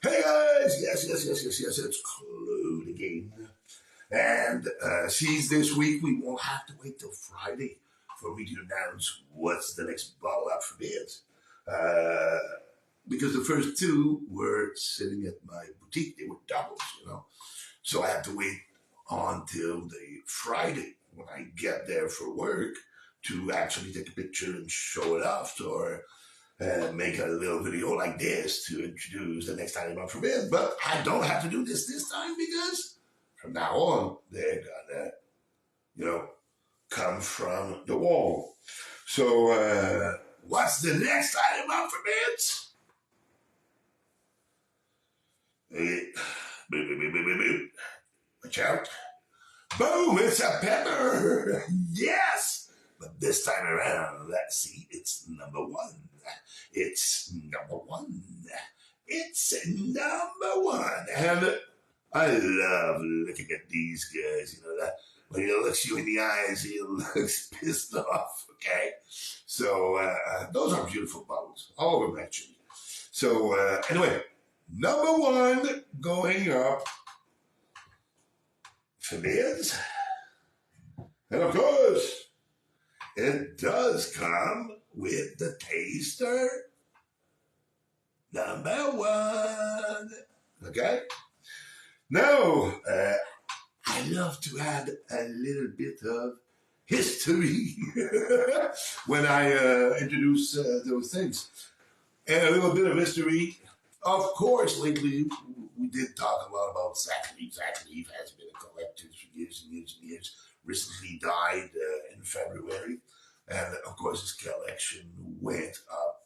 Hey guys, yes, it's Claude again. And since this week we won't have to wait till Friday for me to announce what's the next bottle up for bids. Because the first two were sitting at my boutique, they were doubles. So I have to wait until the Friday when I get there for work to actually take a picture and show it off or make a little video like this to introduce the next item up for bid. But I don't have to do this time because from now on, they're gonna, come from the wall. So what's the next item up for bids? Watch out. Boom, it's a pepper. Yes. But this time around, let's see, it's number one. It's number one. It's number one. And I love looking at these guys. That when he looks you in the eyes, he looks pissed off, okay? So those are beautiful bottles. All of them, actually. So anyway, number one going up for bids. And of course, it does come with the taster number one. Okay? Now, I love to add a little bit of history when I introduce those things. And a little bit of history. Of course, lately we did talk a lot about Zach Leaf. Zach Leaf has been a collector for years and years and years. Recently died in February. And of course, his collection went up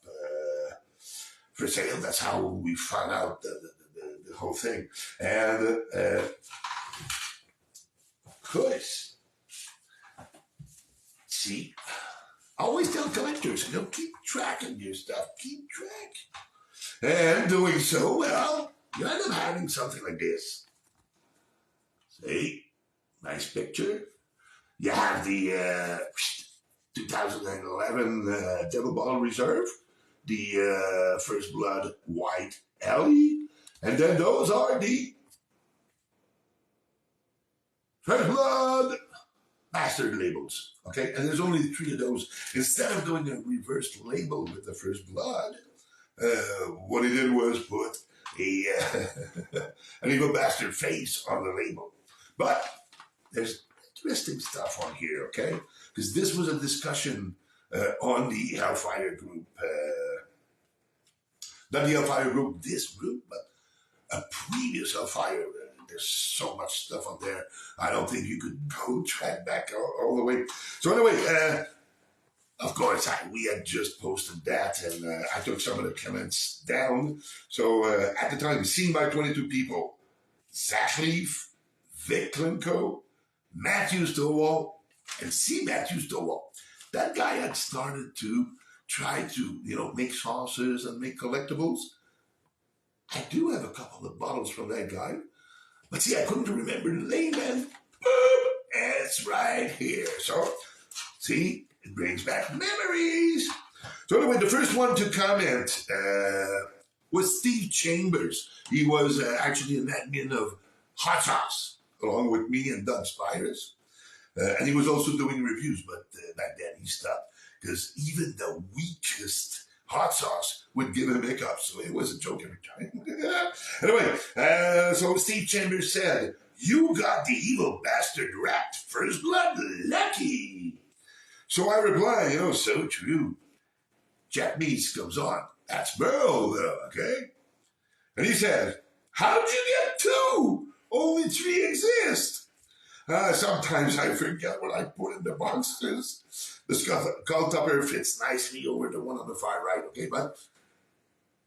for sale. That's how we found out the whole thing. And of course, see, I always tell collectors, keep tracking your stuff. Keep track. And doing so, well, you end up having something like this. See? Nice picture. You have the 2011 Double Bottle Reserve, the First Blood White Ellie, and then those are the First Blood Bastard labels, okay? And there's only 3 of those. Instead of doing a reverse label with the First Blood, what he did was put an evil bastard face on the label. But there's interesting stuff on here, okay? Because this was a discussion on the Hellfire group. Not the Hellfire group, this group, but a previous Hellfire. There's so much stuff on there. I don't think you could go track back all the way. So anyway, of course, we had just posted that, and I took some of the comments down. So at the time, seen by 22 people, Zach Leaf, Vic Clinco, Matthew Stowell, and C. Matthew Stowell. That guy had started to try to, make sauces and make collectibles. I do have a couple of bottles from that guy. But see, I couldn't remember the name, and boom, it's right here. So, see, it brings back memories. So anyway, the first one to comment was Steve Chambers. He was actually an admin of Hot Sauce, along with me and Doug Spires. And he was also doing reviews, but back then he stopped because even the weakest Hot Sauce would give him hiccups, so it was a joke every time. Anyway, so Steve Chambers said, "You got the evil bastard wrapped First Blood lucky." So I reply, so true. Jack Meese comes on. That's Merle, though, okay? And he says, "How'd you get 2? Only 3 exist." Sometimes I forget what I put in the boxes. The skull topper fits nicely over the one on the far right, okay? But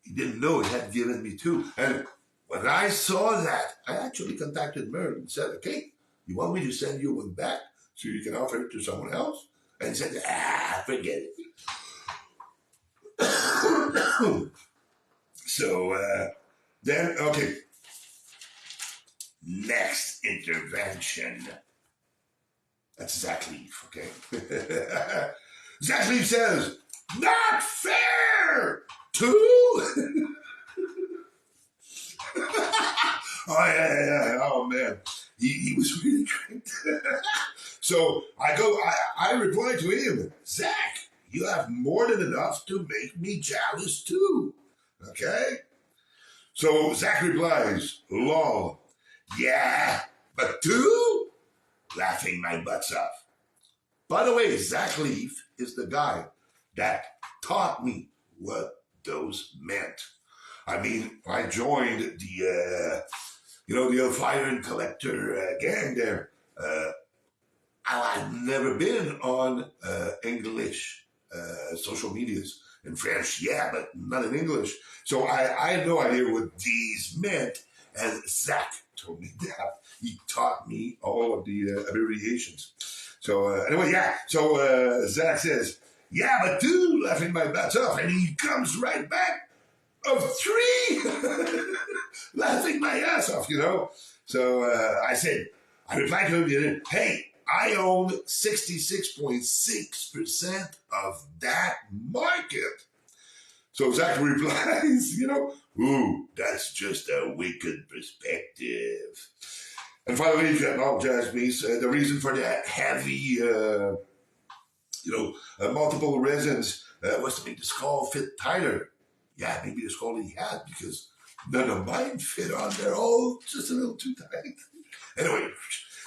he didn't know he had given me 2. And when I saw that, I actually contacted Merle and said, "Okay, you want me to send you one back so you can offer it to someone else?" And he said, forget it. So then, okay. Next intervention. That's Zach Leaf, okay? Zach Leaf says, "Not fair! 2?" Oh, yeah. Oh, man. He was really great. So I replied to him, Zach, you have more than enough to make me jealous too. Okay? So Zach replies, lol, yeah, but two? Laughing my butts off. By the way, Zach Leaf is the guy that taught me what those meant. I mean, I joined the fire and collector gang there. I've never been on English social medias. In French, yeah, but not in English. So I had no idea what these meant. And Zach told me that. He taught me all of the abbreviations. So anyway, yeah. So Zach says, yeah, but two, laughing my butts off. And he comes right back of three, laughing my ass off, So I replied to him, hey, I own 66.6% of that market. So Zach replies, ooh, that's just a wicked perspective. And finally, he apologized me. The reason for that heavy, multiple resins was to make the skull fit tighter. Yeah, maybe the skull he had because none of mine fit on there. All just a little too tight. Anyway,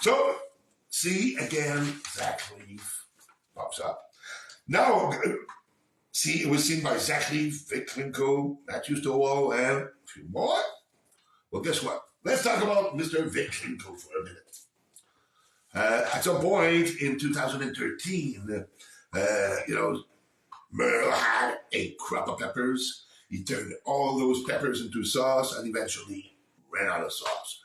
so see again, Zach Leaf pops up. Now, see, it was seen by Zach Leaf, Vic Clinco, Matthew Stowell, and a few more. Well, guess what? Let's talk about Mr. Vic Clinco for a minute. At some point in 2013, Merle had a crop of peppers. He turned all those peppers into sauce and eventually ran out of sauce.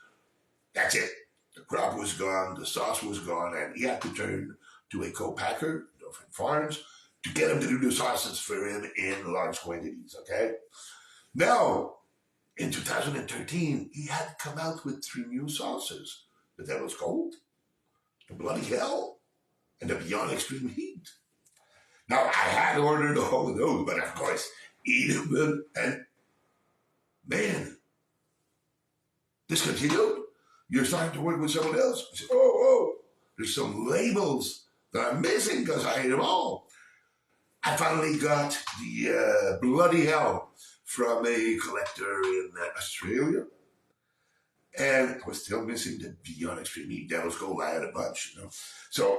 That's it. The crop was gone, the sauce was gone, and he had to turn to a co-packer, from farms, to get him to do the sauces for him in large quantities, okay? Now, in 2013, he had come out with 3 new sauces. The Devil's Cold, the Bloody Hell, and the Beyond Extreme Heat. Now, I had ordered all of those, but of course, eat them and, man, discontinued? You're starting to work with someone else? I said, oh, there's some labels that I'm missing because I ate them all. I finally got the Bloody Hell from a collector in Australia. And I was still missing the Beyond Extreme Heat Devil's Gold. I had a bunch, So,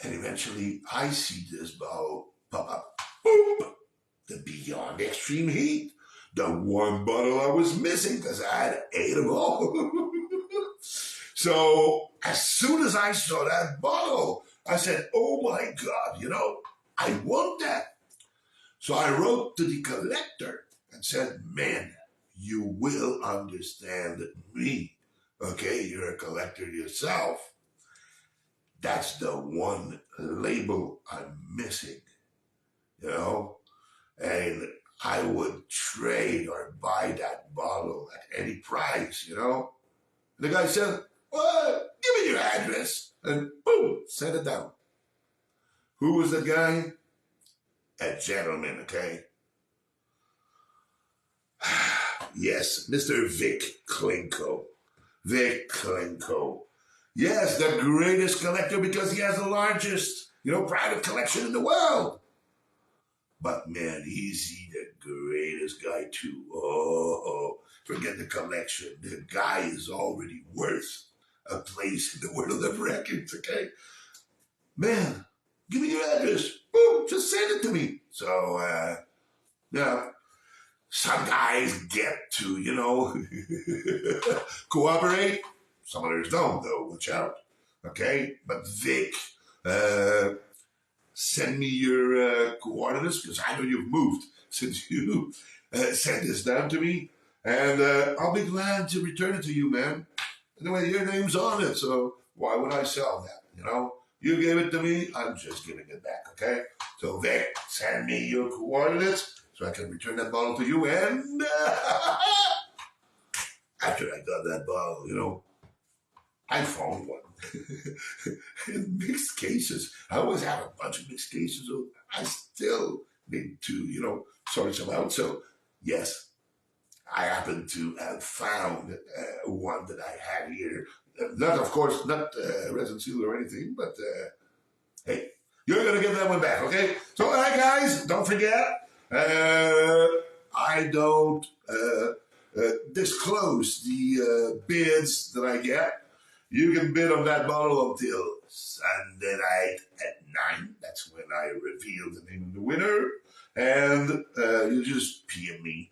and eventually I see this bottle pop up. Boop! The Beyond Extreme Heat. The one bottle I was missing because I had ate them all. So as soon as I saw that bottle, I said, oh my God, I want that. So I wrote to the collector and said, man, you will understand me. Okay, you're a collector yourself. That's the one label I'm missing, and I would trade or buy that bottle at any price, And the guy said, well, give me your address. And boom, send it down. Who was the guy? A gentleman, okay? Yes, Mr. Vic Clinco. Vic Clinco. Yes, the greatest collector because he has the largest, private collection in the world. But man, is he the greatest guy too? Oh, forget the collection. The guy is already worth a place in the world of records, okay? Man, give me your address. Boom, just send it to me. So, some guys get to, cooperate. Some others don't, though. Watch out, okay? But Vic, send me your coordinates, because I know you've moved since you sent this down to me. And I'll be glad to return it to you, man. Anyway, your name's on it, so why would I sell that, You gave it to me, I'm just giving it back, okay? So, Vic, send me your coordinates so I can return that bottle to you. And after I got that bottle, I found one. In mixed cases. I always have a bunch of mixed cases. So I still need to, sort some out. So, yes, I happen to have found one that I had here. Not, of course, not resin seal or anything, but hey, you're going to get that one back, okay? So, all right, guys, don't forget, I don't disclose the bids that I get. You can bid on that bottle until Sunday night at 9. That's when I reveal the name of the winner. And you just PM me.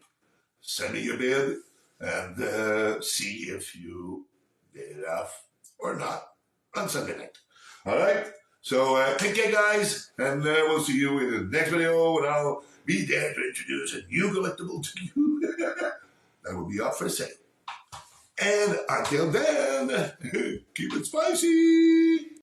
Send me your bid and see if you bid it off or not on Sunday night. All right? So take care, guys, and we'll see you in the next video, and I'll be there to introduce a new collectible to you that will be up for sale. And until then, keep it spicy.